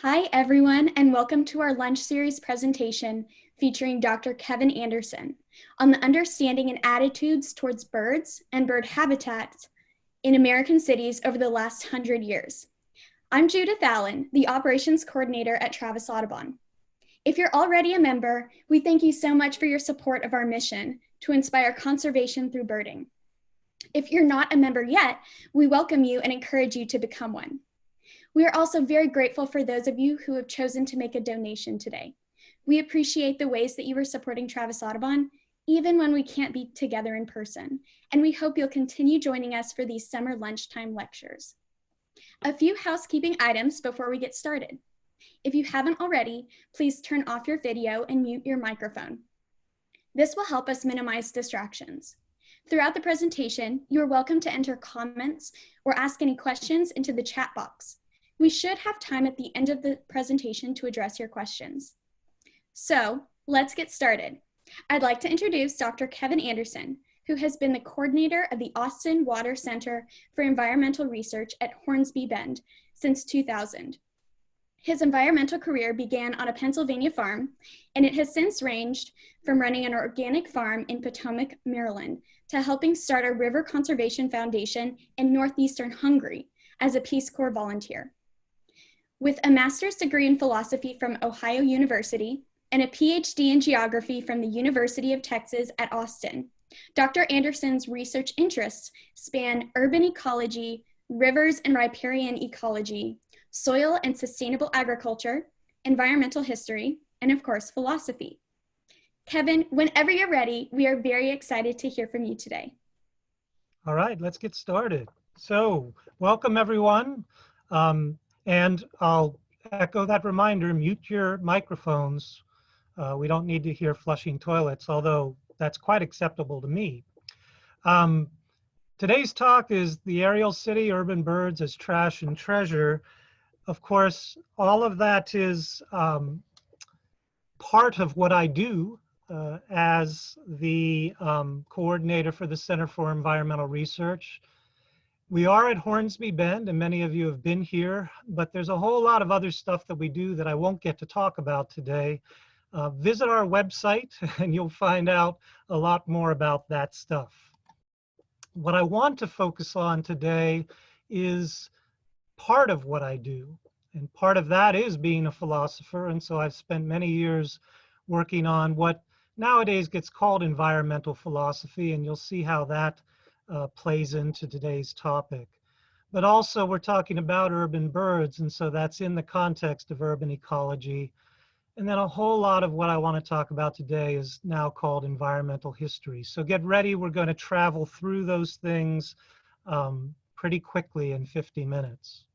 Hi, everyone, and welcome to our lunch series presentation featuring Dr. Kevin Anderson on the understanding and attitudes towards birds and bird habitats in American cities over the last 100 years. I'm Judith Allen, the Operations Coordinator at Travis Audubon. If you're already a member, we thank you so much for your support of our mission to inspire conservation through birding. If you're not a member yet, we welcome you and encourage you to become one. We are also very grateful for those of you who have chosen to make a donation today. We appreciate the ways that you are supporting Travis Audubon, even when we can't be together in person, and we hope you'll continue joining us for these summer lunchtime lectures. A few housekeeping items before we get started. If you haven't already, please turn off your video and mute your microphone. This will help us minimize distractions. Throughout the presentation, you are welcome to enter comments or ask any questions into the chat box. We should have time at the end of the presentation to address your questions. So let's get started. I'd like to introduce Dr. Kevin Anderson, who has been the coordinator of the Austin Water Center for Environmental Research at Hornsby Bend since 2000. His environmental career began on a Pennsylvania farm, and it has since ranged from running an organic farm in Potomac, Maryland, to helping start a river conservation foundation in northeastern Hungary as a Peace Corps volunteer. With a master's degree in philosophy from Ohio University and a PhD in geography from the University of Texas at Austin, Dr. Anderson's research interests span urban ecology, rivers and riparian ecology, soil and sustainable agriculture, environmental history, and of course, philosophy. Kevin, whenever you're ready, we are very excited to hear from you today. All right, let's get started. So, welcome everyone. And I'll echo that reminder, mute your microphones. We don't need to hear flushing toilets, although that's quite acceptable to me. Today's talk is The Aerial City, Urban Birds as Trash and Treasure. Of course, all of that is part of what I do as the coordinator for the Center for Environmental Research. We are at Hornsby Bend, and many of you have been here, but there's a whole lot of other stuff that we do that I won't get to talk about today. Visit our website and you'll find out a lot more about that stuff. What I want to focus on today is part of what I do, and part of that is being a philosopher, and so I've spent many years working on what nowadays gets called environmental philosophy, and you'll see how that plays into today's topic. But also we're talking about urban birds, and so that's in the context of urban ecology. And then a whole lot of what I want to talk about today is now called environmental history. So get ready, we're going to travel through those things pretty quickly in 50 minutes.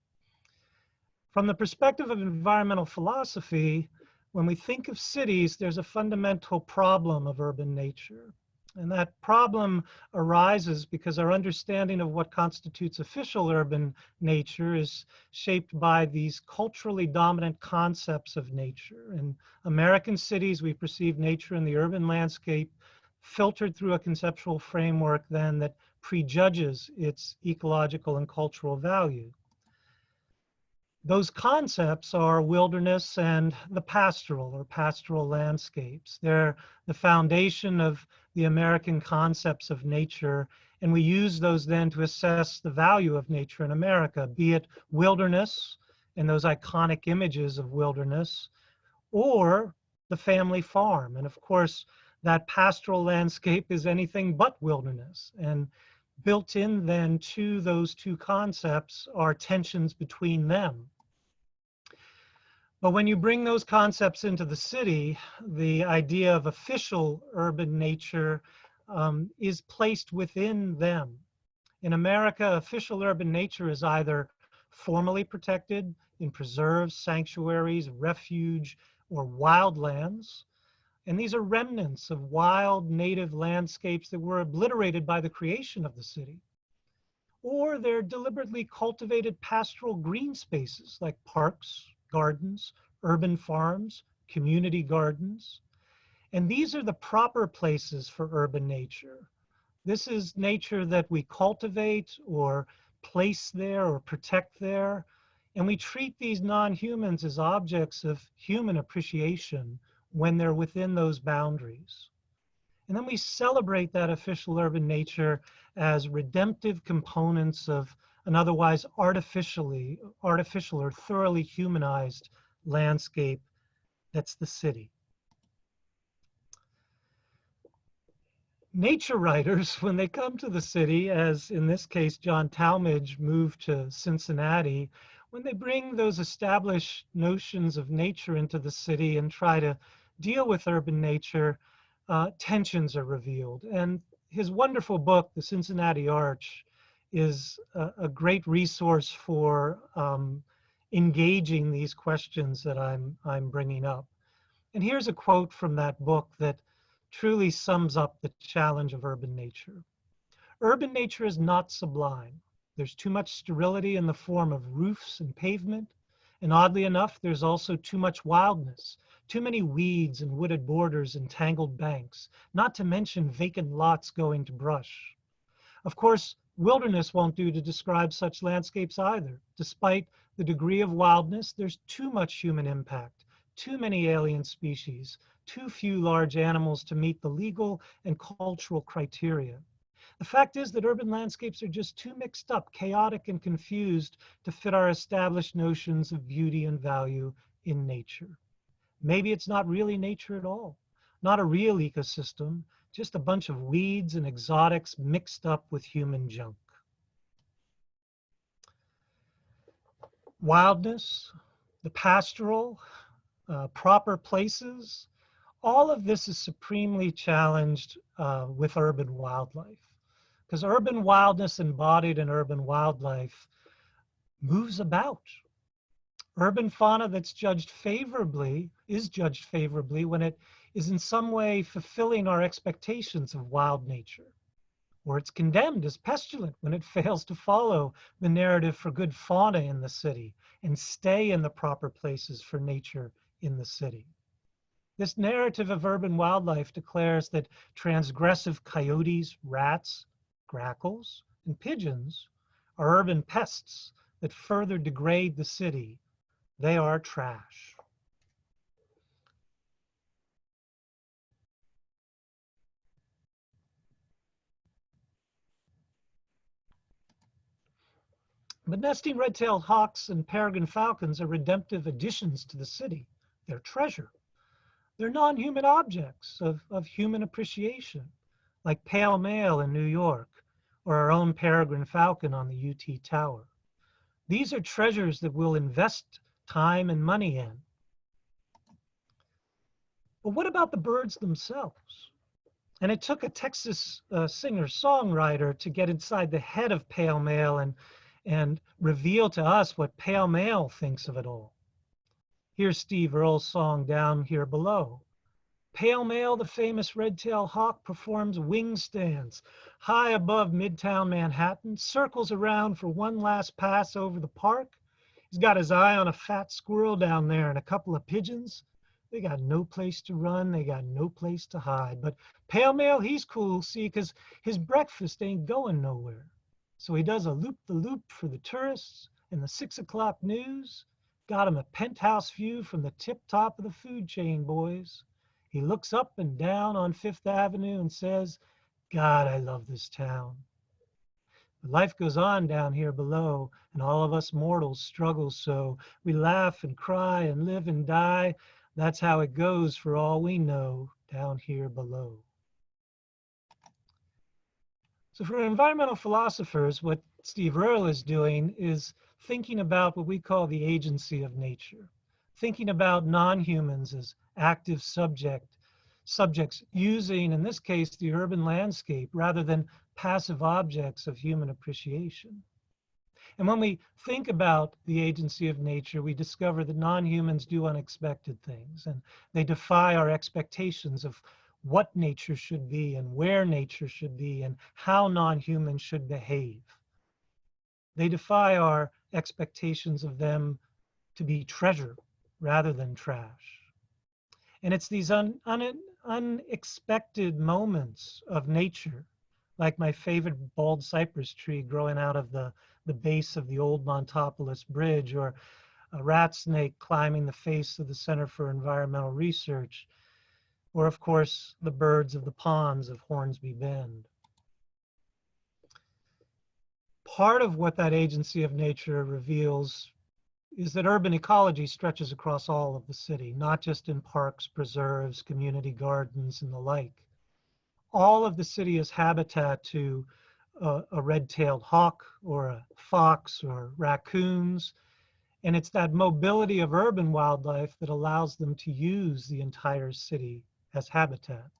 From the perspective of environmental philosophy, when we think of cities, there's a fundamental problem of urban nature. And that problem arises because our understanding of what constitutes official urban nature is shaped by these culturally dominant concepts of nature. In American cities, we perceive nature in the urban landscape filtered through a conceptual framework then that prejudges its ecological and cultural value. Those concepts are wilderness and the pastoral or pastoral landscapes. They're the foundation of the American concepts of nature, and we use those then to assess the value of nature in America, be it wilderness and those iconic images of wilderness, or the family farm. And of course, that pastoral landscape is anything but wilderness. And built in then to those two concepts are tensions between them. But when you bring those concepts into the city, the idea of official urban nature is placed within them. In America, official urban nature is either formally protected in preserves, sanctuaries, refuge, or wildlands. And these are remnants of wild native landscapes that were obliterated by the creation of the city. Or they're deliberately cultivated pastoral green spaces like parks, gardens, urban farms, community gardens. And these are the proper places for urban nature. This is nature that we cultivate or place there or protect there And we treat these non-humans as objects of human appreciation when they're within those boundaries. And then we celebrate that official urban nature as redemptive components of an otherwise artificial or thoroughly humanized landscape that's the city. Nature writers, when they come to the city, as in this case, John Talmadge moved to Cincinnati, when they bring those established notions of nature into the city and try to deal with urban nature, tensions are revealed. And his wonderful book, The Cincinnati Arch, is a great resource for engaging these questions that I'm bringing up. And here's a quote from that book that truly sums up the challenge of urban nature. Urban nature is not sublime. There's too much sterility in the form of roofs and pavement. And oddly enough, there's also too much wildness, too many weeds and wooded borders and tangled banks, not to mention vacant lots going to brush. Of course, wilderness won't do to describe such landscapes either. Despite the degree of wildness, there's too much human impact, too many alien species, too few large animals to meet the legal and cultural criteria. The fact is that urban landscapes are just too mixed up, chaotic, and confused to fit our established notions of beauty and value in nature. Maybe it's not really nature at all, not a real ecosystem, just a bunch of weeds and exotics mixed up with human junk. Wildness, the pastoral, proper places, all of this is supremely challenged with urban wildlife, because urban wildness embodied in urban wildlife moves about. Urban fauna that's judged favorably is judged favorably when it is in some way fulfilling our expectations of wild nature, or it's condemned as pestilent when it fails to follow the narrative for good fauna in the city and stay in the proper places for nature in the city. This narrative of urban wildlife declares that transgressive coyotes, rats, grackles, and pigeons are urban pests that further degrade the city. They are trash. But nesting red-tailed hawks and peregrine falcons are redemptive additions to the city. They're treasure. They're non-human objects of human appreciation, like pale male in New York, or our own peregrine falcon on the UT Tower. These are treasures that we'll invest time and money in. But what about the birds themselves? And it took a Texas singer-songwriter to get inside the head of pale male and reveal to us what pale male thinks of it all. Here's Steve Earle's song Down Here Below. Pale male, the famous red-tailed hawk, performs wing stands high above Midtown Manhattan, circles around for one last pass over the park. He's got his eye on a fat squirrel down there and a couple of pigeons. They got no place to run. They got no place to hide. But pale male, he's cool, see, because his breakfast ain't going nowhere. So he does a loop-the-loop for the tourists and the 6 o'clock news. Got him a penthouse view from the tip top of the food chain, boys. He looks up and down on Fifth Avenue and says, God, I love this town. But life goes on down here below, and all of us mortals struggle so. We laugh and cry and live and die. That's how it goes for all we know down here below. So for environmental philosophers, what Steve Earle is doing is thinking about what we call the agency of nature, thinking about non-humans as active subjects using, in this case, the urban landscape rather than passive objects of human appreciation. And when we think about the agency of nature, we discover that non-humans do unexpected things, and they defy our expectations of what nature should be and where nature should be and how non-humans should behave. They defy our expectations of them to be treasure rather than trash. And it's these unexpected moments of nature, like my favorite bald cypress tree growing out of the base of the old Montopolis Bridge, or a rat snake climbing the face of the Center for Environmental Research, or of course, the birds of the ponds of Hornsby Bend. Part of what that agency of nature reveals is that urban ecology stretches across all of the city, not just in parks, preserves, community gardens, and the like. All of the city is habitat to a red-tailed hawk or a fox or raccoons, and it's that mobility of urban wildlife that allows them to use the entire city as habitat.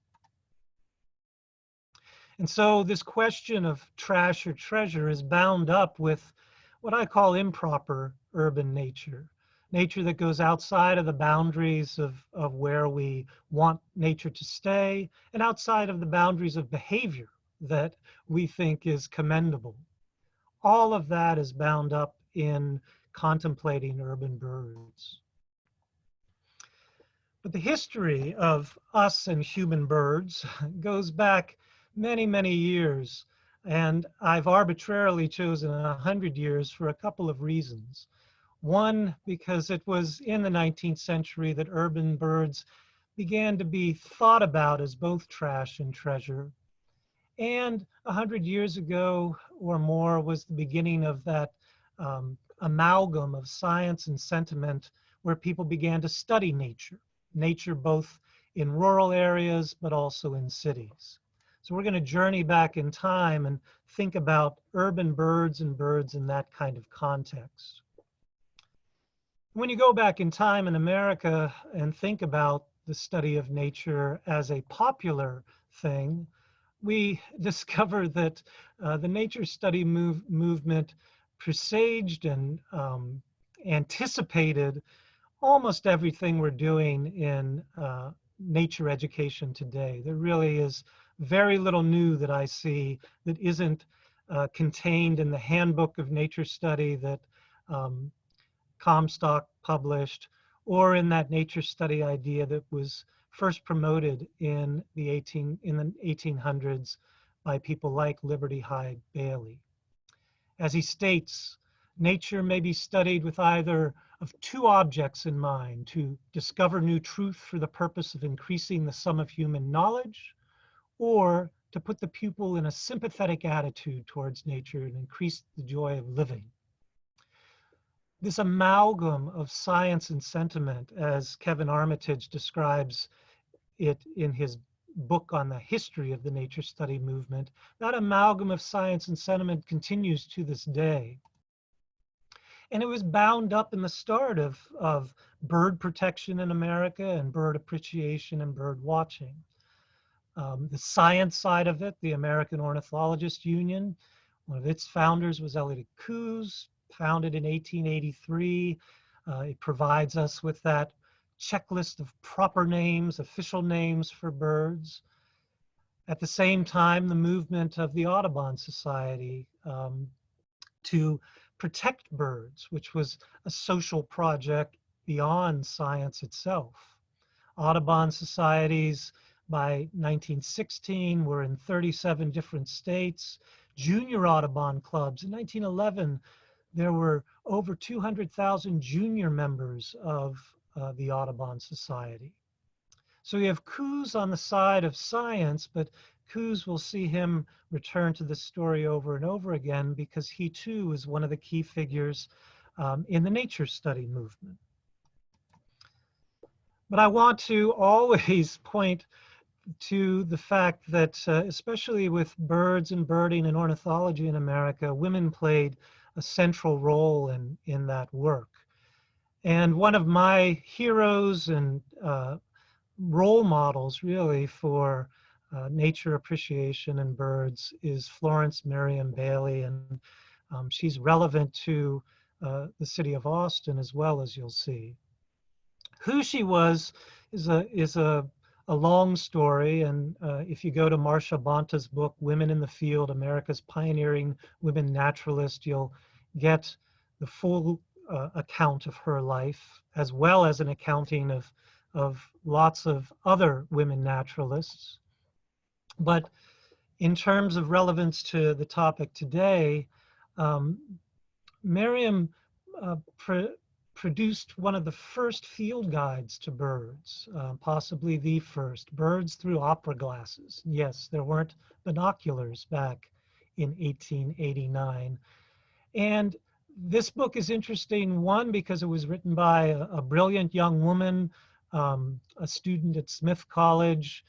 And so this question of trash or treasure is bound up with what I call improper urban nature, nature that goes outside of the boundaries of where we want nature to stay, and outside of the boundaries of behavior that we think is commendable. All of that is bound up in contemplating urban birds. But the history of us and human birds goes back many, many years. And I've arbitrarily chosen 100 years for a couple of reasons. One, because it was in the 19th century that urban birds began to be thought about as both trash and treasure. And 100 years ago or more was the beginning of that amalgam of science and sentiment where people began to study nature both in rural areas, but also in cities. So we're going to journey back in time and think about urban birds and birds in that kind of context. When you go back in time in America and think about the study of nature as a popular thing, we discover that the nature study movement presaged and anticipated almost everything we're doing in nature education today. There really is very little new that I see that isn't contained in the Handbook of Nature Study that Comstock published, or in that nature study idea that was first promoted in the 1800s by people like Liberty Hyde Bailey. As he states, nature may be studied with either of two objects in mind: to discover new truth for the purpose of increasing the sum of human knowledge, or to put the pupil in a sympathetic attitude towards nature and increase the joy of living. This amalgam of science and sentiment, as Kevin Armitage describes it in his book on the history of the nature study movement, that amalgam of science and sentiment continues to this day. And it was bound up in the start of bird protection in America and bird appreciation and bird watching. The science side of it, the American Ornithologist Union, one of its founders was Elliott Coues, founded in 1883. It provides us with that checklist of proper names, official names for birds. At the same time, the movement of the Audubon Society to protect birds, which was a social project beyond science itself. Audubon societies by 1916 were in 37 different states. Junior Audubon clubs in 1911, there were over 200,000 junior members of the Audubon Society. So we have Coues on the side of science, but Coues, will see him return to this story over and over again because he too is one of the key figures in the nature study movement. But I want to always point to the fact that, especially with birds and birding and ornithology in America, women played a central role in that work. And one of my heroes and role models, really, for nature appreciation and birds is Florence Merriam Bailey, and she's relevant to the city of Austin as well, as you'll see. Who she was is a long story, and if you go to Marcia Bonta's book, Women in the Field, America's Pioneering Women Naturalists, you'll get the full account of her life, as well as an accounting of lots of other women naturalists. But In terms of relevance to the topic today, um, Miriam uh, produced one of the first field guides to birds, possibly the first, Birds Through Opera Glasses. Yes, there weren't binoculars back in 1889. And this book is interesting, one, because it was written by a brilliant young woman, a student at Smith College,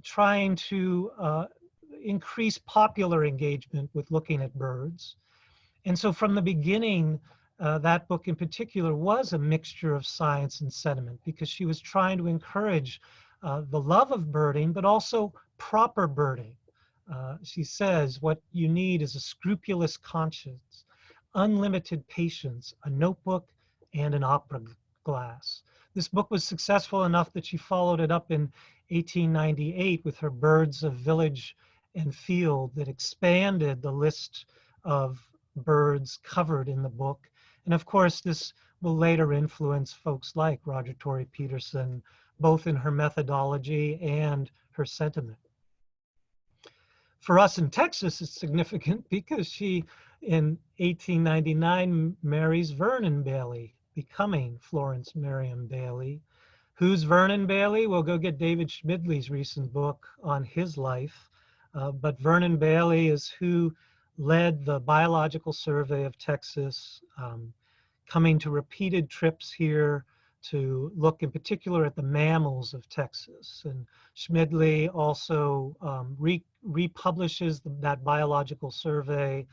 trying to increase popular engagement with looking at birds. And so from the beginning, that book in particular was a mixture of science and sentiment, because she was trying to encourage the love of birding, but also proper birding. She says what you need is a scrupulous conscience, unlimited patience, a notebook, and an opera glass. This book was successful enough that she followed it up in 1898 with her Birds of Village and Field that expanded the list of birds covered in the book. And of course, this will later influence folks like Roger Torrey Peterson, both in her methodology and her sentiment. For us in Texas, it's significant because she, in 1899, marries Vernon Bailey, becoming Florence Merriam Bailey. Who's Vernon Bailey? We'll go get David Schmidley's recent book on his life. But Vernon Bailey is who led the Biological Survey of Texas, coming to repeated trips here to look in particular at the mammals of Texas. And Schmidley also republishes that biological survey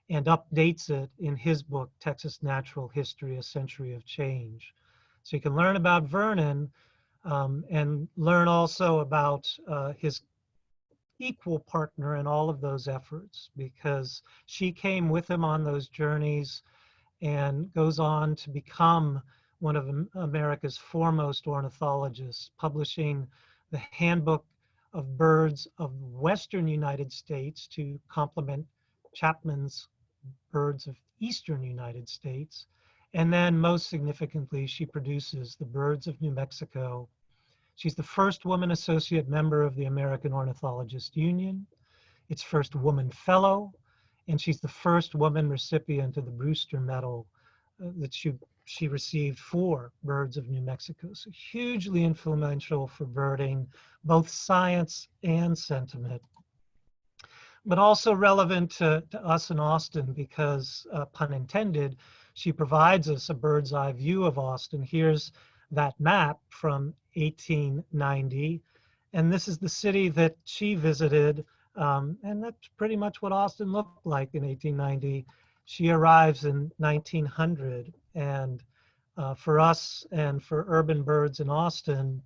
and updates it in his book, Texas Natural History, A Century of Change. So you can learn about Vernon and learn also about his equal partner in all of those efforts, because she came with him on those journeys and goes on to become one of America's foremost ornithologists, publishing the Handbook of Birds of Western United States to complement Chapman's Birds of Eastern United States. And then most significantly, she produces the Birds of New Mexico. She's the first woman associate member of the American Ornithologist Union, its first woman fellow, and she's the first woman recipient of the Brewster Medal that she received for Birds of New Mexico. So hugely influential for birding, both science and sentiment, but also relevant to us in Austin because, pun intended, she provides us a bird's eye view of Austin. Here's that map from 1890, and this is the city that she visited, and that's pretty much what Austin looked like in 1890. She arrives in 1900, and for us and for urban birds in Austin,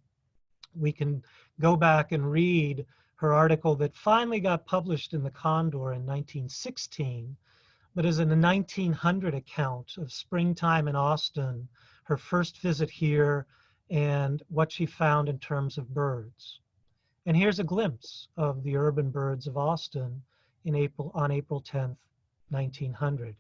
we can go back and read her article that finally got published in the Condor in 1916, but is in a 1900 account of springtime in Austin, her first visit here, and what she found in terms of birds. And here's a glimpse of the urban birds of Austin on April 10th, 1900.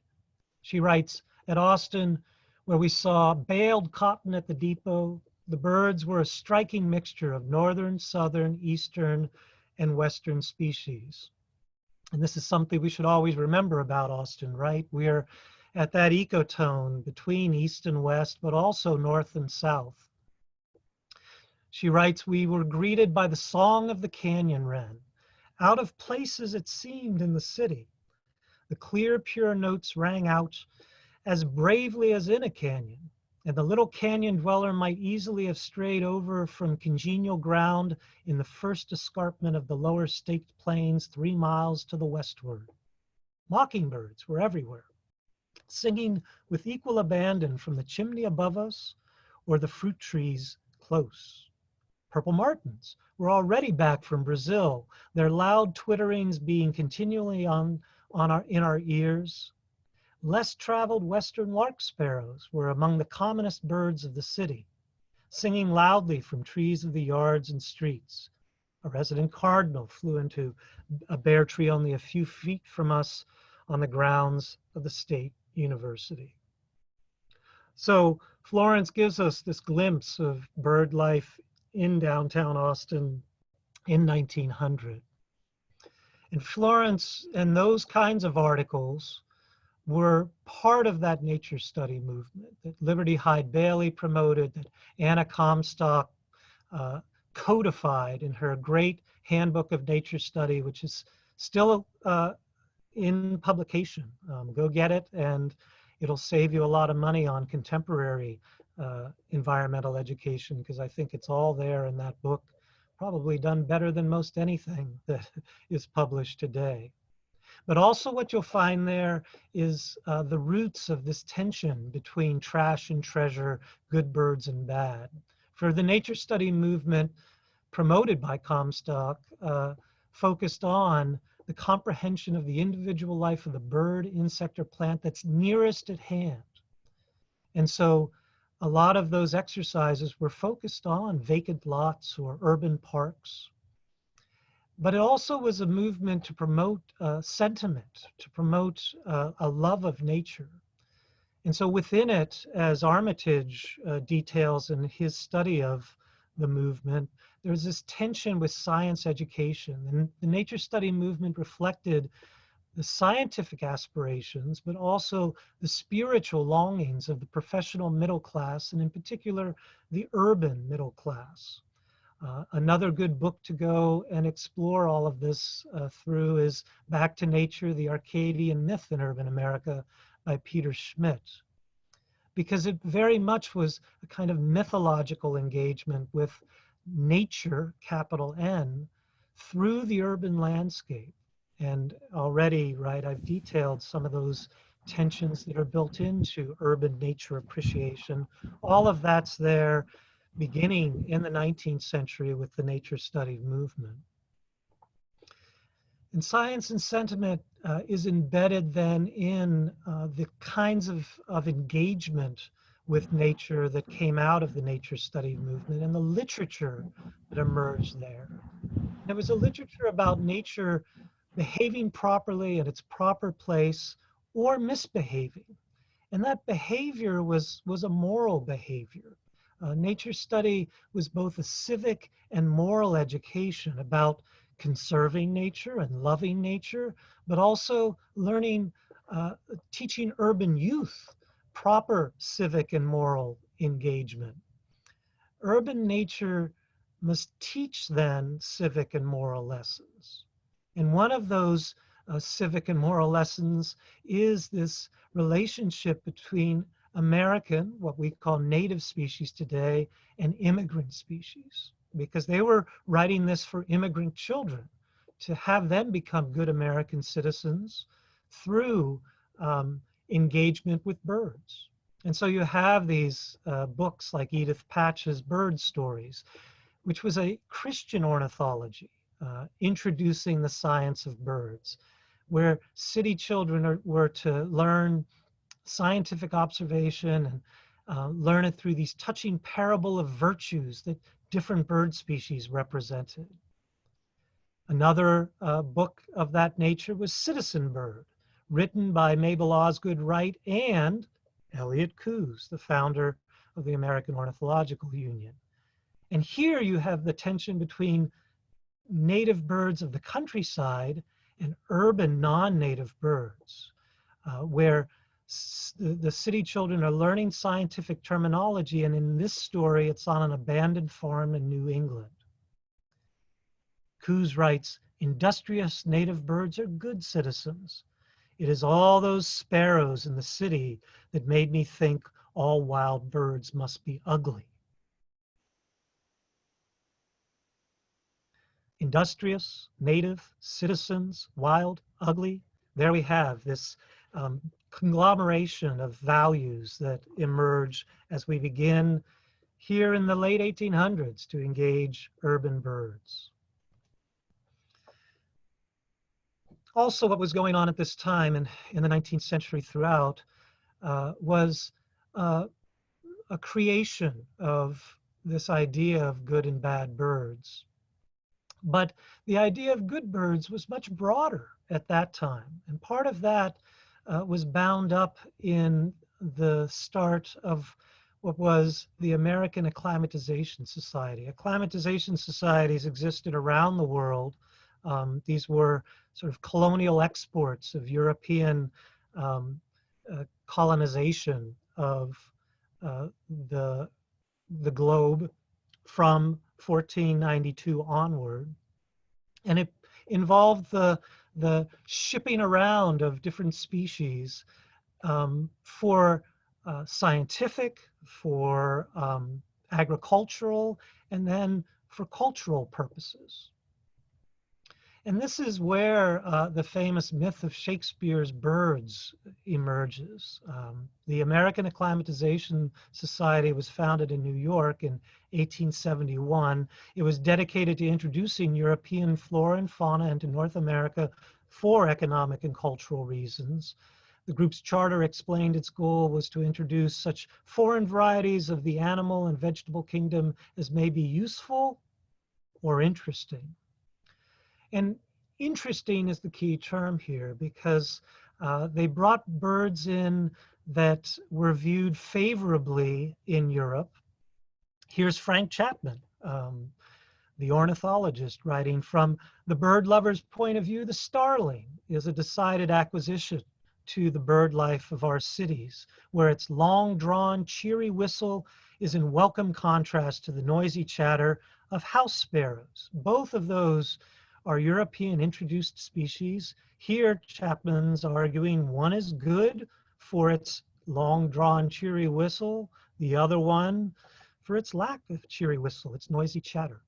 She writes, at Austin, where we saw baled cotton at the depot, the birds were a striking mixture of northern, southern, eastern, and western species. And this is something we should always remember about Austin, right? We're at that ecotone between east and west, but also north and south. She writes, we were greeted by the song of the canyon wren. Out of place as it seemed in the city, the clear, pure notes rang out as bravely as in a canyon, and the little canyon dweller might easily have strayed over from congenial ground in the first escarpment of the lower staked plains 3 miles to the westward. Mockingbirds were everywhere, singing with equal abandon from the chimney above us or the fruit trees close. Purple martins were already back from Brazil, their loud twitterings being continually in our ears. Less traveled western lark sparrows were among the commonest birds of the city, singing loudly from trees of the yards and streets. A resident cardinal flew into a bare tree only a few feet from us on the grounds of the State University. So Florence gives us this glimpse of bird life in downtown Austin in 1900. And Florence and those kinds of articles were part of that nature study movement that Liberty Hyde Bailey promoted, that Anna Comstock uh, codified in her great Handbook of Nature Study, which is still in publication. Go get it, and it'll save you a lot of money on contemporary environmental education, because I think it's all there in that book, probably done better than most anything that is published today. But also what you'll find there is the roots of this tension between trash and treasure, good birds and bad. For the nature study movement promoted by Comstock, focused on the comprehension of the individual life of the bird, insect, or plant that's nearest at hand. And so a lot of those exercises were focused on vacant lots or urban parks. But it also was a movement to promote sentiment, to promote a love of nature. And so within it, as Armitage details in his study of the movement, there's this tension with science education. And the nature study movement reflected the scientific aspirations, but also the spiritual longings of the professional middle class, and in particular, the urban middle class. Another good book to go and explore all of this through is Back to Nature, the Arcadian Myth in Urban America by Peter Schmidt, because it very much was a kind of mythological engagement with nature, capital N, through the urban landscape. And already, right, I've detailed some of those tensions that are built into urban nature appreciation. All of that's there beginning in the 19th century with the nature study movement. And science and sentiment is embedded then in the kinds of engagement with nature that came out of the nature study movement and the literature that emerged there. There was a literature about nature behaving properly in its proper place or misbehaving. And that behavior was a moral behavior. Nature study was both a civic and moral education about conserving nature and loving nature, but also learning, teaching urban youth proper civic and moral engagement. Urban nature must teach then civic and moral lessons. And one of those civic and moral lessons is this relationship between American, what we call native species today, and immigrant species, because they were writing this for immigrant children to have them become good American citizens through engagement with birds. And so you have these books like Edith Patch's Bird Stories, which was a Christian ornithology, introducing the science of birds, where city children were to learn scientific observation and learn it through these touching parable of virtues that different bird species represented. Another book of that nature was Citizen Bird, written by Mabel Osgood Wright and Elliott Coues, the founder of the American Ornithological Union. And here you have the tension between native birds of the countryside and urban non-native birds, where the city children are learning scientific terminology, and in this story, it's on an abandoned farm in New England. Coues writes, "Industrious native birds are good citizens. It is all those sparrows in the city that made me think all wild birds must be ugly." Industrious, native, citizens, wild, ugly. There we have this conglomeration of values that emerge as we begin here in the late 1800s to engage urban birds. Also, what was going on at this time in the 19th century throughout was a creation of this idea of good and bad birds. But the idea of good birds was much broader at that time. And part of that was bound up in the start of what was the American Acclimatization Society. Acclimatization societies existed around the world. These were sort of colonial exports of European colonization of uh, the, the globe from 1492 onward. And it involved the shipping around of different species for scientific, for agricultural, and then for cultural purposes. And this is where the famous myth of Shakespeare's birds emerges. The American Acclimatization Society was founded in New York in 1871. It was dedicated to introducing European flora and fauna into North America for economic and cultural reasons. The group's charter explained its goal was to introduce such foreign varieties of the animal and vegetable kingdom as may be useful or interesting. And interesting is the key term here, because they brought birds in that were viewed favorably in Europe. Here's Frank Chapman, the ornithologist, writing, "From the bird lover's point of view, the starling is a decided acquisition to the bird life of our cities, where its long-drawn, cheery whistle is in welcome contrast to the noisy chatter of house sparrows. Both of those are European introduced species. Here, Chapman's arguing one is good for its long-drawn, cheery whistle, the other one for its lack of cheery whistle, its noisy chatter."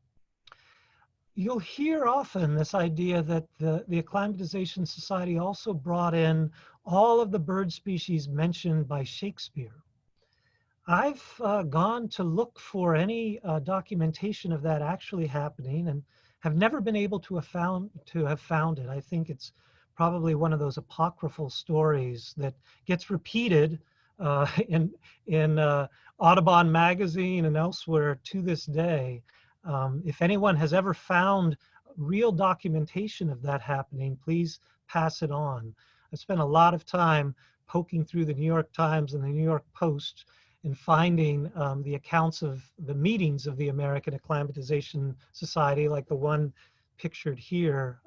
You'll hear often this idea that the Acclimatization Society also brought in all of the bird species mentioned by Shakespeare. I've gone to look for any documentation of that actually happening and have never been able to have found it. I think it's probably one of those apocryphal stories that gets repeated in Audubon magazine and elsewhere to this day. If anyone has ever found real documentation of that happening, please pass it on. I spent a lot of time poking through the New York Times and the New York Post and finding the accounts of the meetings of the American Acclimatization Society, like the one pictured here,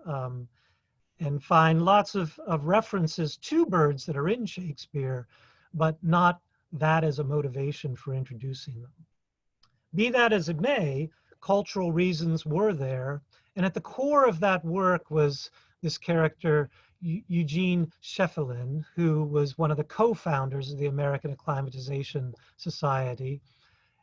and find lots of references to birds that are in Shakespeare, but not that as a motivation for introducing them. Be that as it may, cultural reasons were there, and at the core of that work was this character, Eugene Schieffelin, who was one of the co-founders of the American Acclimatization Society,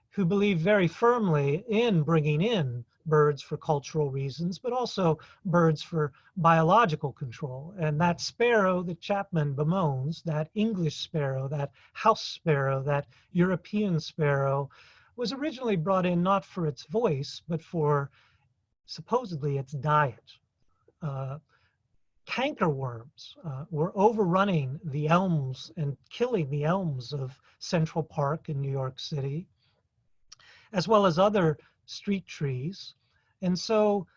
who believed very firmly in bringing in birds for cultural reasons, but also birds for biological control. And that sparrow that Chapman bemoans, that English sparrow, that house sparrow, that European sparrow, was originally brought in not for its voice, but for supposedly its diet. Cankerworms were overrunning the elms and killing the elms of Central Park in New York City, as well as other street trees. And so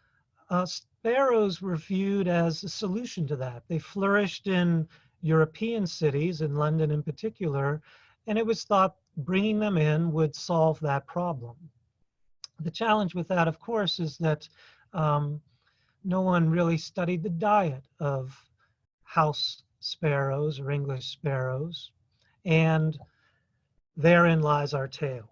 sparrows were viewed as a solution to that. They flourished in European cities, in London in particular, and it was thought bringing them in would solve that problem. The challenge with that, of course, is that no one really studied the diet of house sparrows or English sparrows, and therein lies our tale.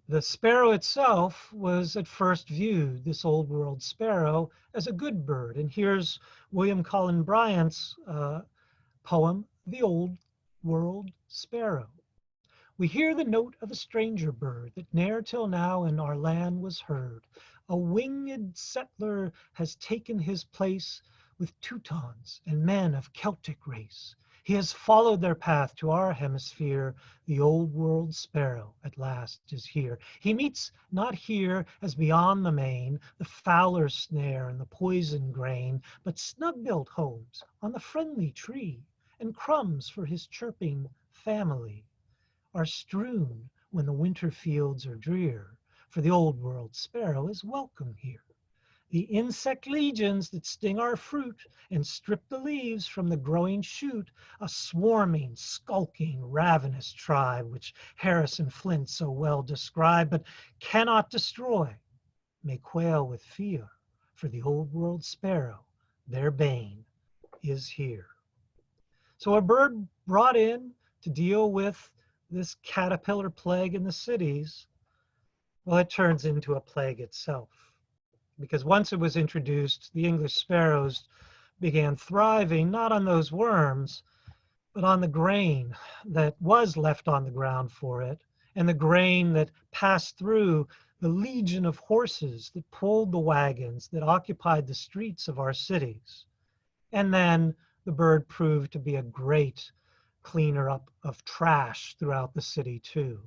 The sparrow itself was at first viewed, this Old World Sparrow, as a good bird. And here's William Cullen Bryant's poem, The Old World Sparrow. "We hear the note of a stranger bird that ne'er till now in our land was heard. A winged settler has taken his place with Teutons and men of Celtic race. He has followed their path to our hemisphere. The Old World Sparrow at last is here. He meets not here as beyond the main, the fowler's snare and the poison grain, but snug-built homes on the friendly tree, and crumbs for his chirping family are strewn when the winter fields are drear, for the Old World Sparrow is welcome here. The insect legions that sting our fruit and strip the leaves from the growing shoot, a swarming, skulking, ravenous tribe, which Harrison Flint so well described, but cannot destroy, may quail with fear, for the Old World Sparrow their bane, is here. So a bird brought in to deal with this caterpillar plague in the cities, well, it turns into a plague itself. Because once it was introduced, the English sparrows began thriving not on those worms, but on the grain that was left on the ground for it, and the grain that passed through the legion of horses that pulled the wagons that occupied the streets of our cities. And then the bird proved to be a great cleaner up of trash throughout the city, too.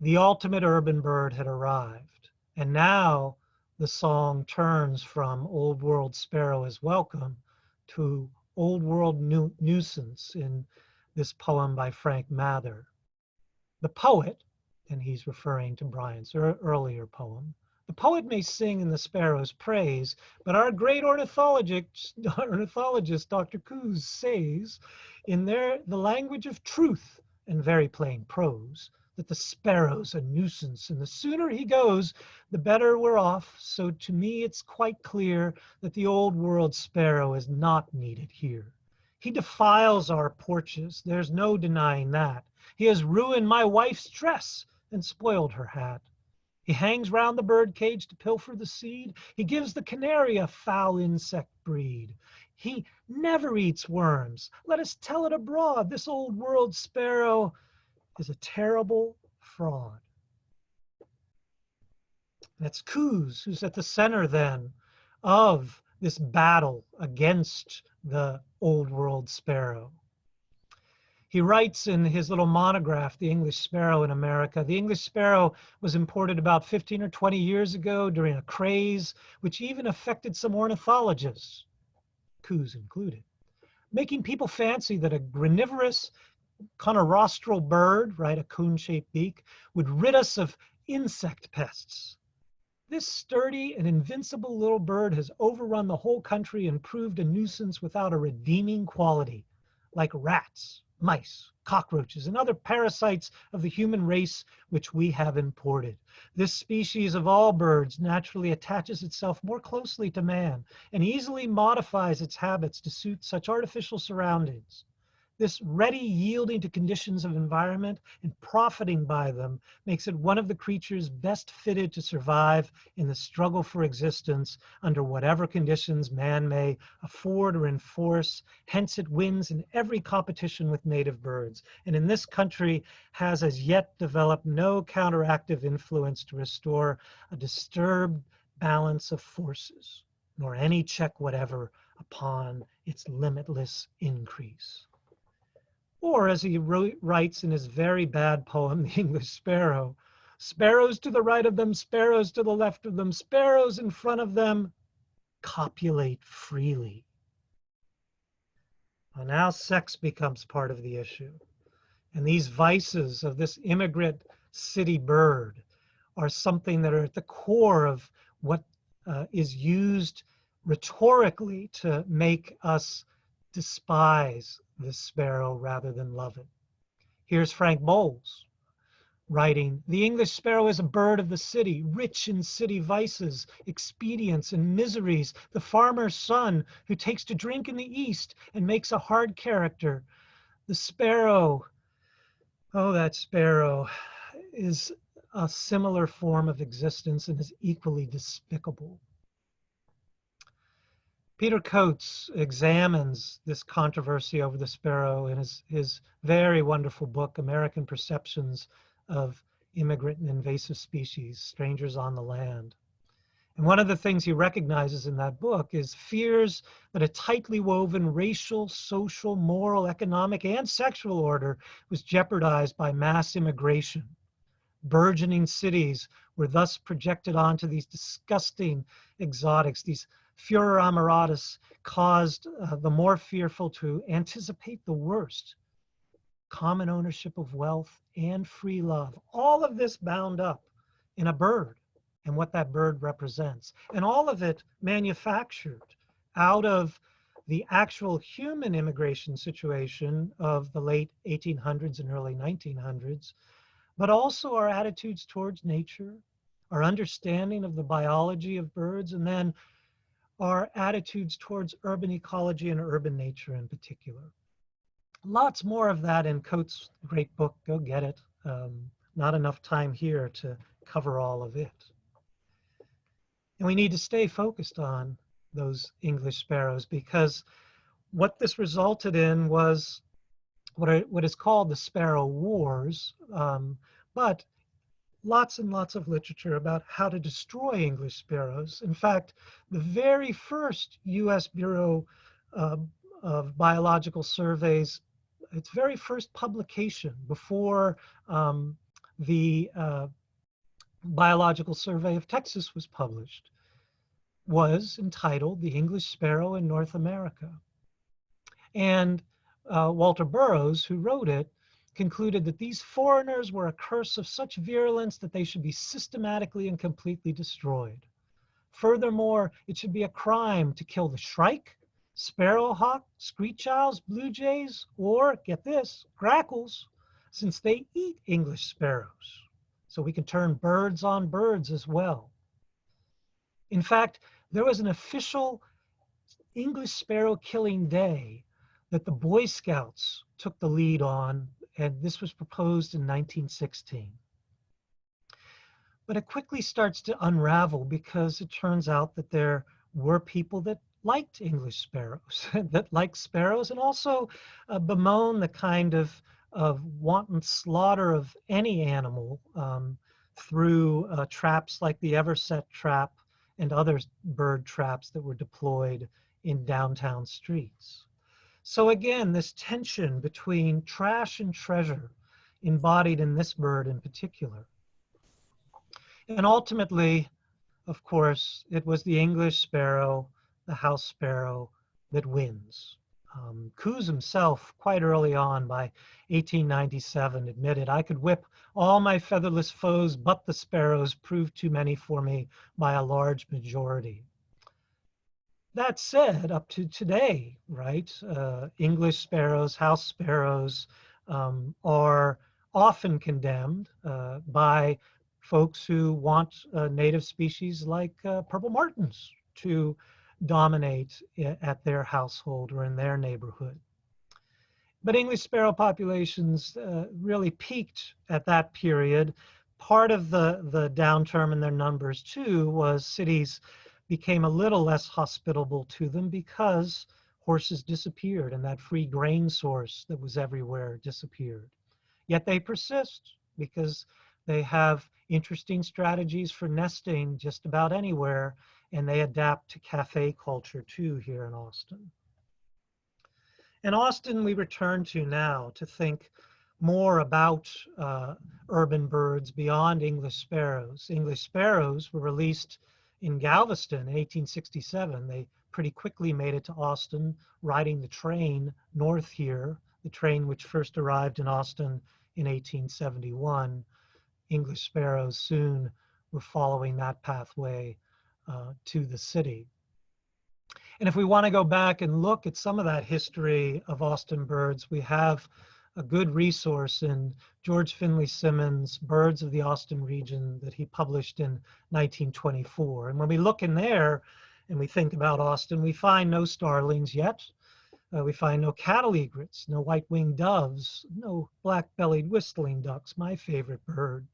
The ultimate urban bird had arrived, and now the song turns from Old World Sparrow is Welcome to Old World Nuisance in this poem by Frank Mather. The poet, and he's referring to Bryant's earlier poem, the poet may sing in the sparrow's praise, but our great ornithologist Dr. Coos says, in the language of truth and very plain prose, that the sparrow's a nuisance, and the sooner he goes, the better we're off. So to me, it's quite clear that the old world sparrow is not needed here. He defiles our porches. There's no denying that. He has ruined my wife's dress and spoiled her hat. He hangs round the bird cage to pilfer the seed. He gives the canary a foul insect breed. He never eats worms. Let us tell it abroad. This old world sparrow is a terrible fraud. And it's Coos who's at the center then of this battle against the old world sparrow. He writes in his little monograph, The English Sparrow in America, the English sparrow was imported about 15 or 20 years ago during a craze which even affected some ornithologists, Coos included, making people fancy that a granivorous conorostral bird, right, a cone-shaped beak, would rid us of insect pests. This sturdy and invincible little bird has overrun the whole country and proved a nuisance without a redeeming quality, like rats, mice, cockroaches, and other parasites of the human race which we have imported. This species of all birds naturally attaches itself more closely to man and easily modifies its habits to suit such artificial surroundings. This ready yielding to conditions of environment and profiting by them makes it one of the creatures best fitted to survive in the struggle for existence under whatever conditions man may afford or enforce. Hence it wins in every competition with native birds, and in this country has as yet developed no counteractive influence to restore a disturbed balance of forces, nor any check whatever upon its limitless increase. Or, as he writes in his very bad poem, The English Sparrow, sparrows to the right of them, sparrows to the left of them, sparrows in front of them, copulate freely. Well, now sex becomes part of the issue. And these vices of this immigrant city bird are something that are at the core of what is used rhetorically to make us despise the sparrow rather than love it. Here's Frank Bowles writing, the English sparrow is a bird of the city, rich in city vices, expedients, and miseries. The farmer's son who takes to drink in the East and makes a hard character. The sparrow, oh, that sparrow is a similar form of existence and is equally despicable. Peter Coates examines this controversy over the sparrow in his very wonderful book, American Perceptions of Immigrant and Invasive Species, Strangers on the Land. And one of the things he recognizes in that book is fears that a tightly woven racial, social, moral, economic, and sexual order was jeopardized by mass immigration. Burgeoning cities were thus projected onto these disgusting exotics, these furor amoratus, caused the more fearful to anticipate the worst. Common ownership of wealth and free love, all of this bound up in a bird and what that bird represents. And all of it manufactured out of the actual human immigration situation of the late 1800s and early 1900s, but also our attitudes towards nature, our understanding of the biology of birds, and then our attitudes towards urban ecology and urban nature in particular. Lots more of that in Coates' great book, go get it. Not enough time here to cover all of it. And we need to stay focused on those English sparrows, because what this resulted in was what is called the Sparrow Wars, but lots and lots of literature about how to destroy English sparrows. In fact, the very first U.S. Bureau of Biological Surveys, its very first publication before the Biological Survey of Texas was published, was entitled The English Sparrow in North America. And Walter Burroughs, who wrote it, concluded that these foreigners were a curse of such virulence that they should be systematically and completely destroyed. Furthermore, it should be a crime to kill the shrike, sparrowhawk, screech owls, blue jays, or, get this, grackles, since they eat English sparrows. So we can turn birds on birds as well. In fact, there was an official English sparrow killing day that the Boy Scouts took the lead on, and this was proposed in 1916. But it quickly starts to unravel, because it turns out that there were people that liked English sparrows, that liked sparrows, and also bemoan the kind of wanton slaughter of any animal through traps like the Everset trap and other bird traps that were deployed in downtown streets. So again, this tension between trash and treasure embodied in this bird in particular. And ultimately, of course, it was the English sparrow, the house sparrow, that wins. Coues himself, quite early on, by 1897, admitted, "I could whip all my featherless foes, but the sparrows proved too many for me by a large majority." That said, up to today, right, English sparrows, house sparrows are often condemned by folks who want native species like purple martins to dominate at their household or in their neighborhood. But English sparrow populations really peaked at that period. Part of the downturn in their numbers, too, was cities became a little less hospitable to them because horses disappeared and that free grain source that was everywhere disappeared. Yet they persist because they have interesting strategies for nesting just about anywhere, and they adapt to cafe culture too here in Austin. In Austin, we return to now to think more about urban birds beyond English sparrows. English sparrows were released in Galveston in 1867. They pretty quickly made it to Austin, riding the train north here, the train which first arrived in Austin in 1871. English sparrows soon were following that pathway to the city. And if we want to go back and look at some of that history of Austin birds, we have a good resource in George Finley Simmons' Birds of the Austin Region that he published in 1924. And when we look in there and we think about Austin, we find no starlings yet. We find no cattle egrets, no white-winged doves, no black-bellied whistling ducks, my favorite bird.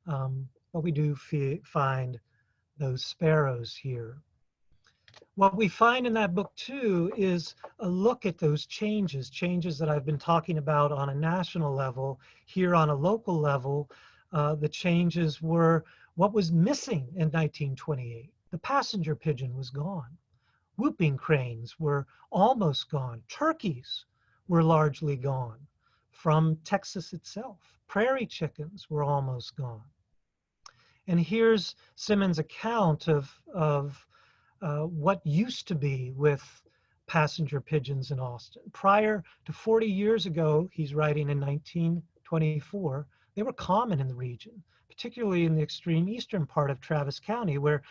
But we do find those sparrows here. What we find in that book, too, is a look at those changes that I've been talking about on a national level. Here on a local level, the changes were what was missing in 1928. The passenger pigeon was gone. Whooping cranes were almost gone. Turkeys were largely gone from Texas itself. Prairie chickens were almost gone. And here's Simmons' account of what used to be with passenger pigeons in Austin. Prior to 40 years ago, he's writing in 1924, they were common in the region, particularly in the extreme eastern part of Travis County, where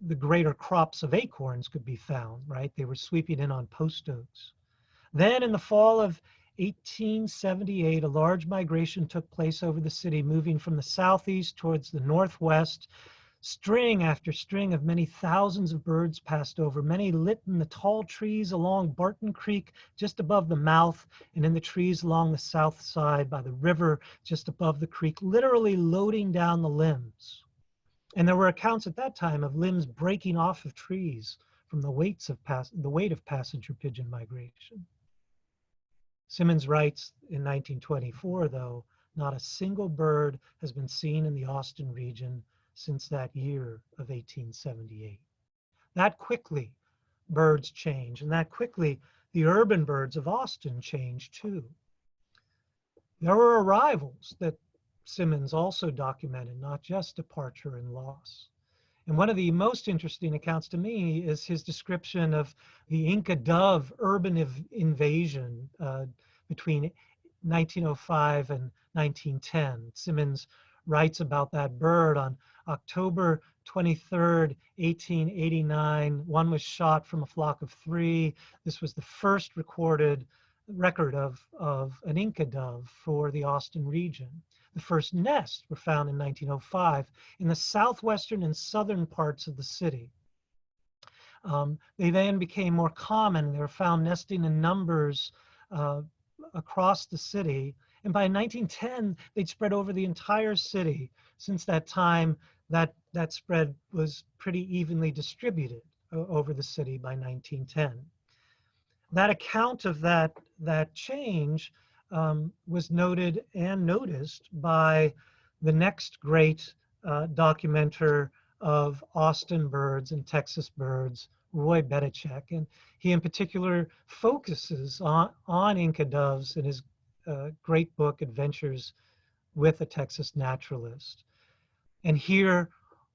the greater crops of acorns could be found, right? They were sweeping in on post oaks. Then in the fall of 1878, a large migration took place over the city, moving from the southeast towards the northwest. String after string of many thousands of birds passed over, many lit in the tall trees along Barton Creek just above the mouth, and in the trees along the south side by the river just above the creek, literally loading down the limbs. And there were accounts at that time of limbs breaking off of trees from the weight of passenger pigeon migration. Simmons writes in 1924, though, not a single bird has been seen in the Austin region since that year of 1878. That quickly birds change, and that quickly the urban birds of Austin change too. There were arrivals that Simmons also documented, not just departure and loss. And one of the most interesting accounts to me is his description of the Inca Dove urban invasion between 1905 and 1910. Simmons writes about that bird on October 23rd, 1889. One was shot from a flock of 3. This was the first recorded record of an Inca dove for the Austin region. The first nests were found in 1905 in the southwestern and southern parts of the city. They then became more common. They were found nesting in numbers across the city. And by 1910, they'd spread over the entire city. Since that time, that spread was pretty evenly distributed over the city by 1910. That account of that change was noted and noticed by the next great documenter of Austin birds and Texas birds, Roy Bedichek. And he in particular focuses on Inca doves in his great book, Adventures with a Texas Naturalist. And here,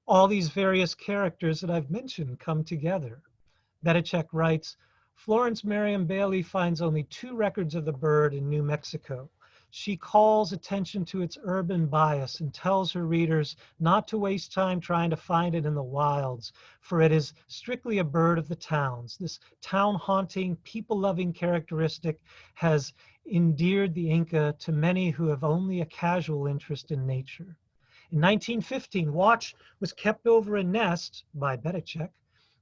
all these various characters that I've mentioned come together. Bedichek writes, Florence Merriam Bailey finds only 2 records of the bird in New Mexico. She calls attention to its urban bias and tells her readers not to waste time trying to find it in the wilds, for it is strictly a bird of the towns. This town-haunting, people-loving characteristic has endeared the Inca to many who have only a casual interest in nature. In 1915, watch was kept over a nest by Bedichek,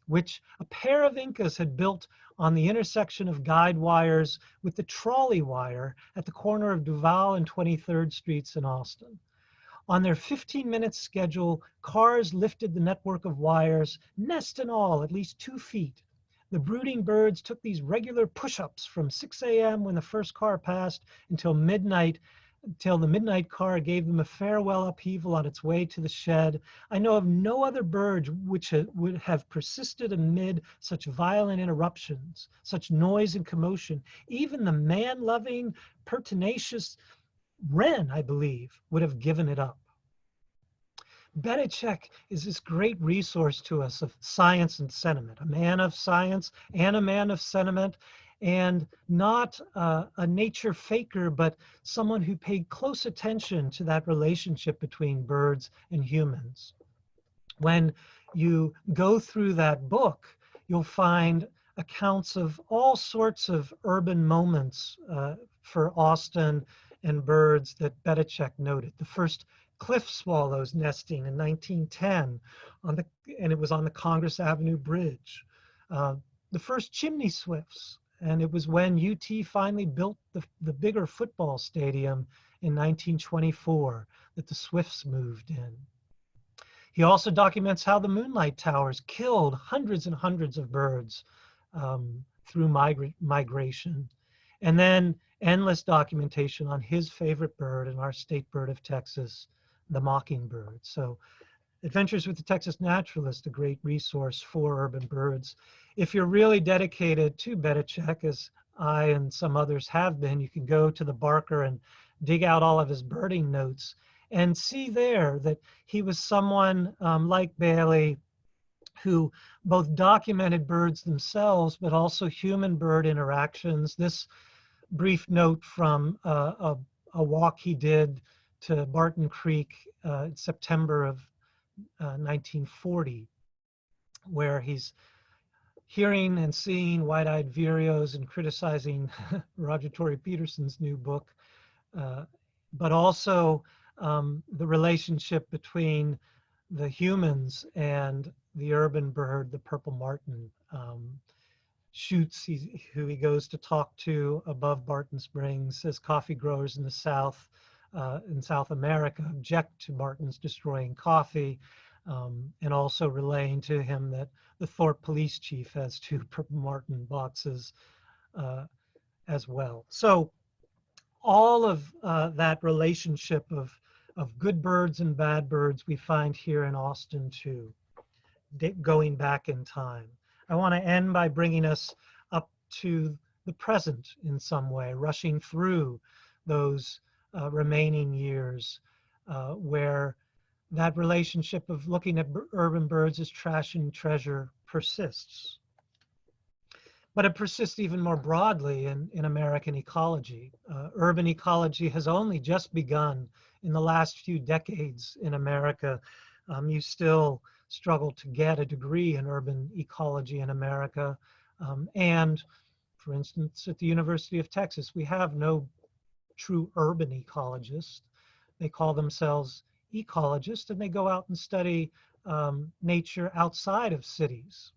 which a pair of Incas had built on the intersection of guide wires with the trolley wire at the corner of Duval and 23rd Streets in Austin. On their 15-minute schedule, cars lifted the network of wires, nest and all, at least 2 feet. The brooding birds took these regular push-ups from 6 a.m. when the first car passed until midnight, till the midnight car gave them a farewell upheaval on its way to the shed. I know of no other bird which would have persisted amid such violent interruptions, such noise and commotion. Even the man-loving, pertinacious wren, I believe, would have given it up. Bedichek is this great resource to us of science and sentiment, a man of science and a man of sentiment, and not a nature faker, but someone who paid close attention to that relationship between birds and humans. When you go through that book, you'll find accounts of all sorts of urban moments for Austin and birds that Bedichek noted. The first cliff swallows nesting in 1910, and it was on the Congress Avenue Bridge. The first chimney swifts, and it was when UT finally built the bigger football stadium in 1924 that the swifts moved in. He also documents how the moonlight towers killed hundreds and hundreds of birds through migration. And then endless documentation on his favorite bird and our state bird of Texas, the mockingbird. So Adventures with the Texas Naturalist, a great resource for urban birds. If you're really dedicated to Bedichek, as I and some others have been, you can go to the Barker and dig out all of his birding notes and see there that he was someone like Bailey who both documented birds themselves, but also human-bird interactions. This brief note from a walk he did to Barton Creek in September of 1940, where he's hearing and seeing white-eyed vireos and criticizing Roger Torrey Peterson's new book, but also the relationship between the humans and the urban bird, the purple martin, shoots who he goes to talk to above Barton Springs, says coffee growers in the South, in South America, object to Barton's destroying coffee, and also relaying to him that the Thorpe police chief has 2 purple martin boxes as well. So all of that relationship of good birds and bad birds we find here in Austin too, going back in time. I want to end by bringing us up to the present in some way, rushing through those remaining years where that relationship of looking at urban birds as trash and treasure persists. But it persists even more broadly in American ecology. Urban ecology has only just begun in the last few decades in America. You still struggle to get a degree in urban ecology in America. And for instance, at the University of Texas, we have no true urban ecologists. They call themselves ecologists, and they go out and study nature outside of cities.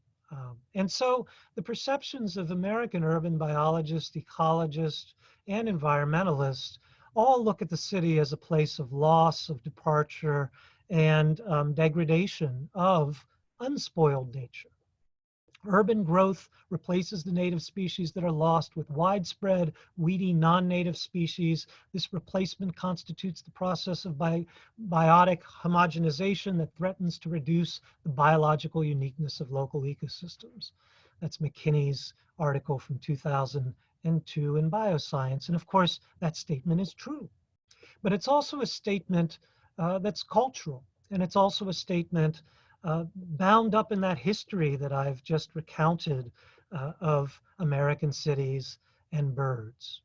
And so the perceptions of American urban biologists, ecologists, and environmentalists all look at the city as a place of loss, of departure, and degradation of unspoiled nature. Urban growth replaces the native species that are lost with widespread, weedy, non-native species. This replacement constitutes the process of biotic homogenization that threatens to reduce the biological uniqueness of local ecosystems. That's McKinney's article from 2002 in Bioscience. And of course, that statement is true. But it's also a statement that's cultural. And it's also a statement bound up in that history that I've just recounted of American cities and birds.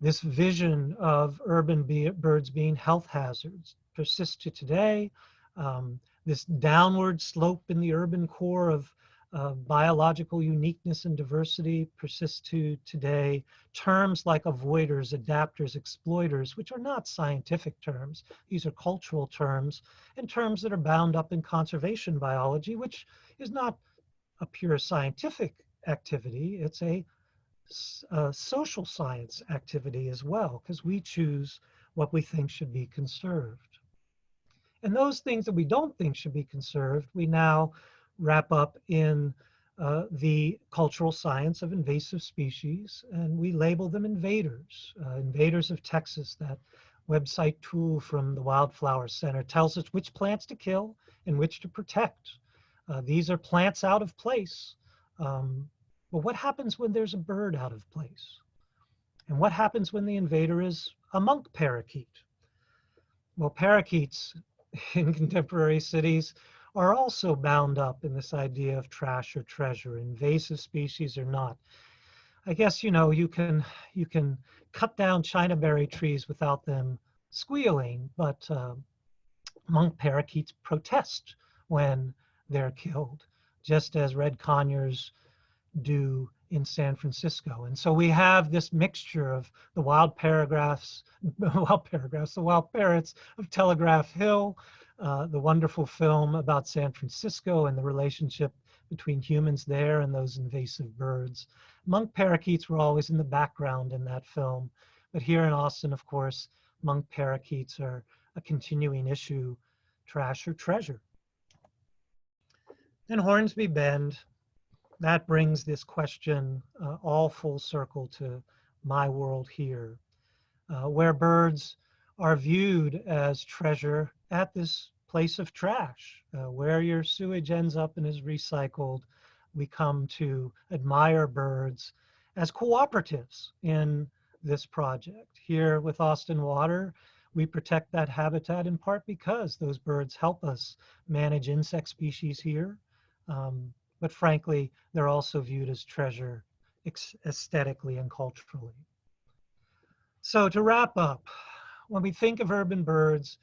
This vision of urban birds being health hazards persists to today. This downward slope in the urban core of biological uniqueness and diversity persists to today. Terms like avoiders, adapters, exploiters, which are not scientific terms, these are cultural terms, and terms that are bound up in conservation biology, which is not a pure scientific activity, it's a social science activity as well, because we choose what we think should be conserved. And those things that we don't think should be conserved, we now wrap up in the cultural science of invasive species, and we label them invaders. Invaders of Texas, that website tool from the Wildflower Center, tells us which plants to kill and which to protect. These are plants out of place. But what happens when there's a bird out of place? And what happens when the invader is a monk parakeet? Well, parakeets in contemporary cities are also bound up in this idea of trash or treasure, invasive species or not. I guess, you know, you can cut down Chinaberry trees without them squealing, but monk parakeets protest when they're killed, just as red conures do in San Francisco. And so we have this mixture of the wild parrots of Telegraph Hill, the wonderful film about San Francisco and the relationship between humans there and those invasive birds. Monk parakeets were always in the background in that film, but here in Austin, of course, monk parakeets are a continuing issue, trash or treasure. Then Hornsby Bend, that brings this question all full circle to my world here, where birds are viewed as treasure at this place of trash. Where your sewage ends up and is recycled, we come to admire birds as cooperatives in this project. Here with Austin Water, we protect that habitat in part because those birds help us manage insect species here. But frankly, they're also viewed as treasure aesthetically and culturally. So to wrap up, when we think of urban birds,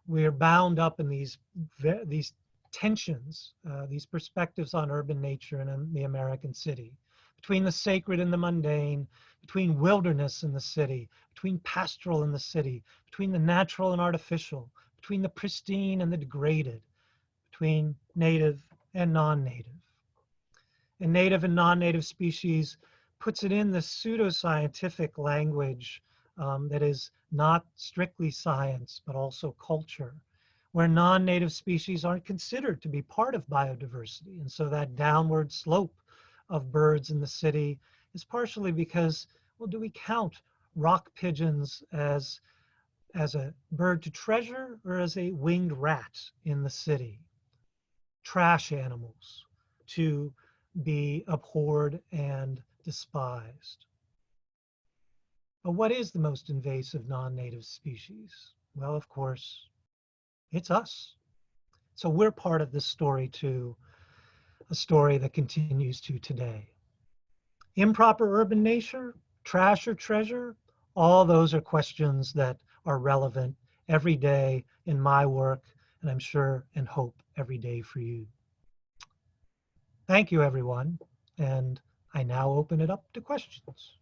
we're bound up in these tensions, these perspectives on urban nature and the American city, between the sacred and the mundane, between wilderness and the city, between pastoral and the city, between the natural and artificial, between the pristine and the degraded. between native and non-native. And native and non-native species puts it in the pseudoscientific language that is not strictly science, but also culture, where non-native species aren't considered to be part of biodiversity. And so that downward slope of birds in the city is partially because, well, do we count rock pigeons as a bird to treasure or as a winged rat in the city? Trash animals to be abhorred and despised. But what is the most invasive non-native species? Well, of course, it's us. So we're part of this story too, a story that continues to today. Improper urban nature, trash or treasure, all those are questions that are relevant every day in my work, and I'm sure and hope every day for you. Thank you, everyone, and I now open it up to questions.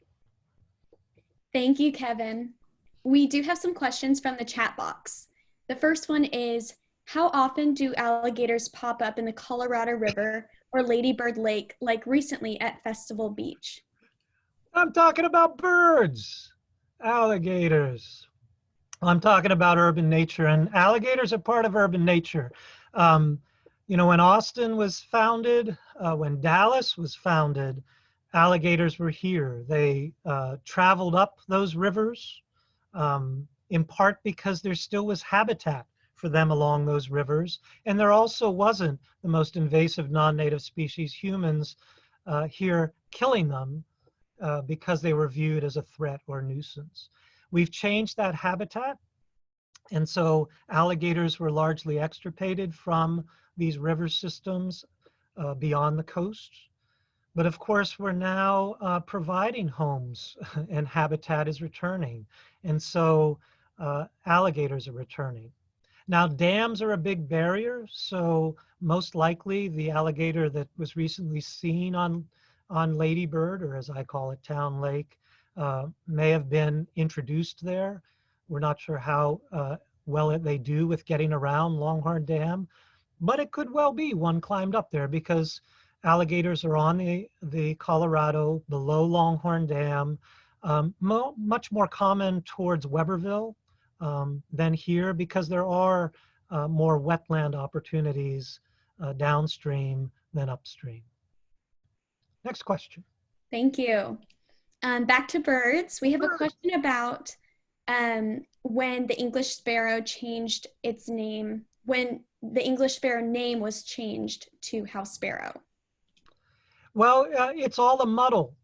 Thank you, Kevin. We do have some questions from the chat box. The first one is, how often do alligators pop up in the Colorado River or Lady Bird Lake, like recently at Festival Beach? I'm talking about birds, alligators. I'm talking about urban nature, and alligators are part of urban nature. Um, when Austin was founded, when Dallas was founded, alligators were here. They traveled up those rivers, in part because there still was habitat for them along those rivers. And there also wasn't the most invasive non-native species, humans, here killing them because they were viewed as a threat or nuisance. We've changed that habitat. And so alligators were largely extirpated from these river systems beyond the coast. But of course, we're now providing homes and habitat is returning. And so alligators are returning. Now, dams are a big barrier. So most likely the alligator that was recently seen on Lady Bird, or as I call it, Town Lake, may have been introduced there. We're not sure how well they do with getting around Longhorn Dam, but it could well be one climbed up there because alligators are on the Colorado below Longhorn Dam, much more common towards Weberville than here because there are more wetland opportunities downstream than upstream. Next question. Thank you. Back to birds. We have a question about when the English sparrow changed its name, when the English sparrow name was changed to house sparrow. Well, it's all a muddle.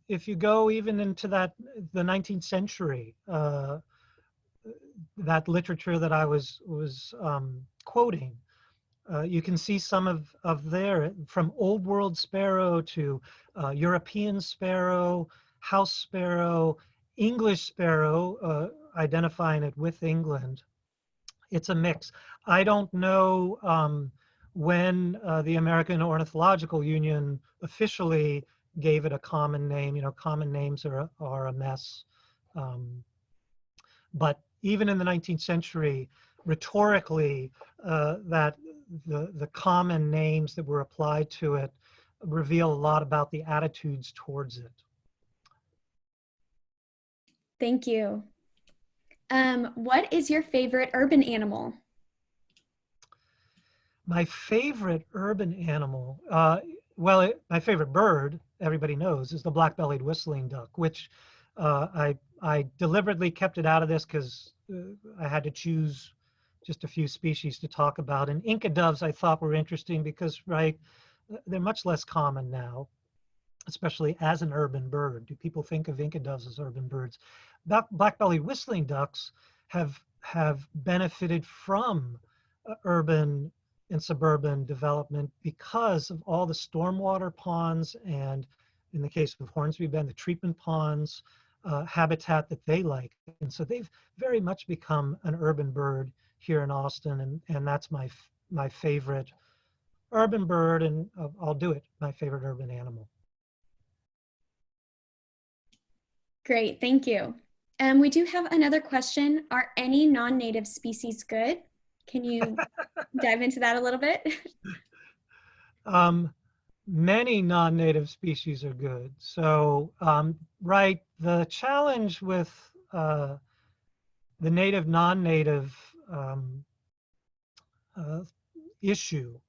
If you go even into the 19th century, that literature that I was quoting, you can see some of there, from Old World Sparrow to European Sparrow, House Sparrow, English Sparrow, identifying it with England. It's a mix. I don't know when the American Ornithological Union officially gave it a common name. Common names are a mess. But even in the 19th century, rhetorically, that the common names that were applied to it reveal a lot about the attitudes towards it. Thank you. What is your favorite urban animal? My favorite urban animal, my favorite bird, everybody knows, is the black-bellied whistling duck, which I deliberately kept it out of this because I had to choose just a few species to talk about. And Inca doves I thought were interesting because, right, they're much less common now, especially as an urban bird. Do people think of Inca doves as urban birds? Black-bellied whistling ducks have benefited from urban and suburban development because of all the stormwater ponds and, in the case of Hornsby Bend, the treatment ponds, habitat that they like. And so they've very much become an urban bird here in Austin, and that's my favorite urban bird, and I'll do it, my favorite urban animal. Great, thank you. We do have another question. Are any non-native species good? Can you dive into that a little bit? Um, Many non-native species are good. So, right, the challenge with the native non-native uh, issue,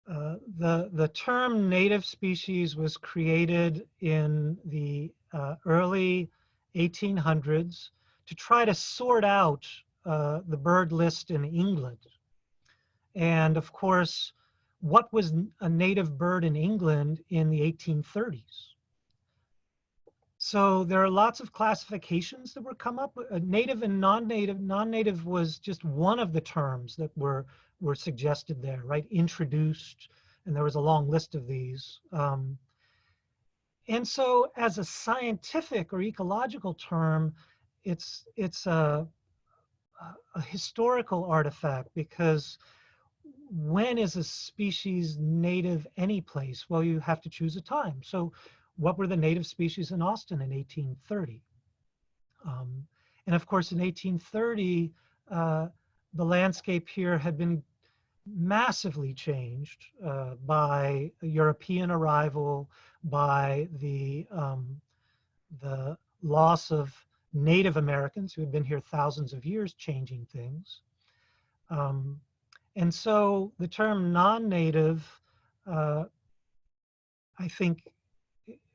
the term native species was created in the early 1800s to try to sort out the bird list in England. And of course, what was a native bird in England in the 1830s? So there are lots of classifications that were come up. Native and non-native. Non-native was just one of the terms that were suggested there, right? Introduced, and there was a long list of these. And so, as a scientific or ecological term, it's a historical artifact because when is a species native any place? Well, you have to choose a time. So what were the native species in Austin in 1830? Um, and of course, in 1830, the landscape here had been massively changed by European arrival, by the loss of Native Americans who had been here thousands of years, changing things. Um, and so the term non-native, uh, I think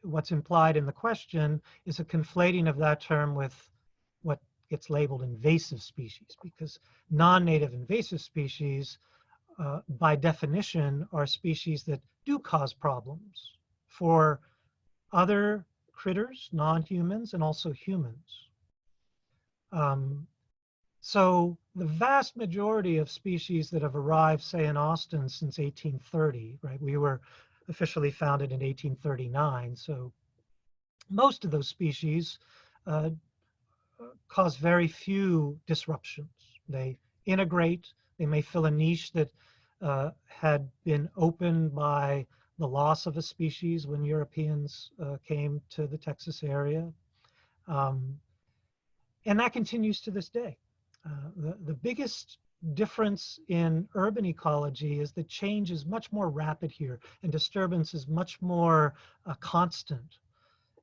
what's implied in the question is a conflating of that term with what gets labeled invasive species, because non-native invasive species, by definition, are species that do cause problems for other critters, non-humans, and also humans. Um, So the vast majority of species that have arrived, say, in Austin since 1830, right? We were officially founded in 1839. So most of those species uh, cause very few disruptions. They integrate. They may fill a niche that had been opened by the loss of a species when Europeans came to the Texas area. Um, and that continues to this day. The biggest difference in urban ecology is that change is much more rapid here and disturbance is much more constant.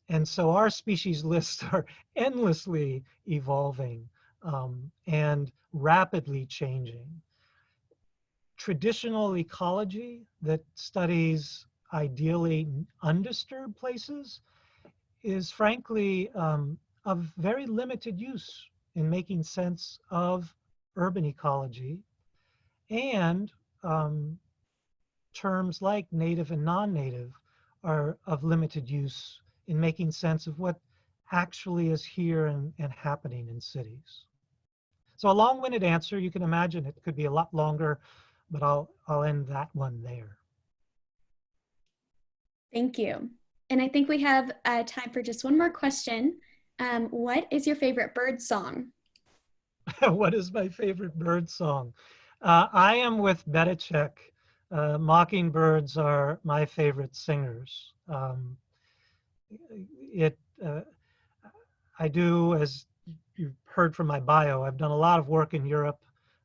And so our species lists are endlessly evolving and rapidly changing. Traditional ecology that studies ideally undisturbed places is frankly of very limited use in making sense of urban ecology, and terms like native and non-native are of limited use in making sense of what actually is here and happening in cities. So a long-winded answer, you can imagine it could be a lot longer, but I'll end that one there. Thank you. And I think we have time for just one more question. What is your favorite bird song? What is my favorite bird song? I am with Bedichek. Mockingbirds are my favorite singers. It, I do, as you've heard from my bio, I've done a lot of work in Europe.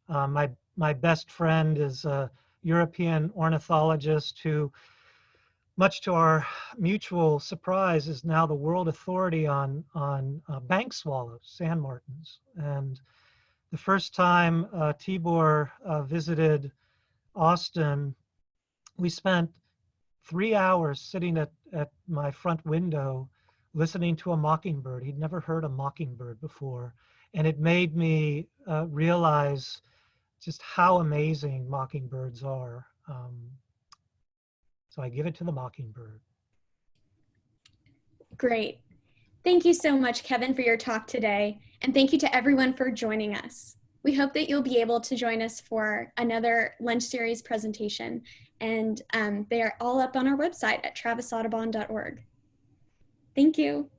My best friend is a European ornithologist who, much to our mutual surprise, is now the world authority on bank swallows, sand martins. And the first time Tibor visited Austin, we spent 3 hours sitting at my front window listening to a mockingbird. He'd never heard a mockingbird before. And it made me realize just how amazing mockingbirds are. So I give it to the mockingbird. Great. Thank you so much, Kevin, for your talk today. And thank you to everyone for joining us. We hope that you'll be able to join us for another lunch series presentation. And they are all up on our website at travisaudubon.org. Thank you.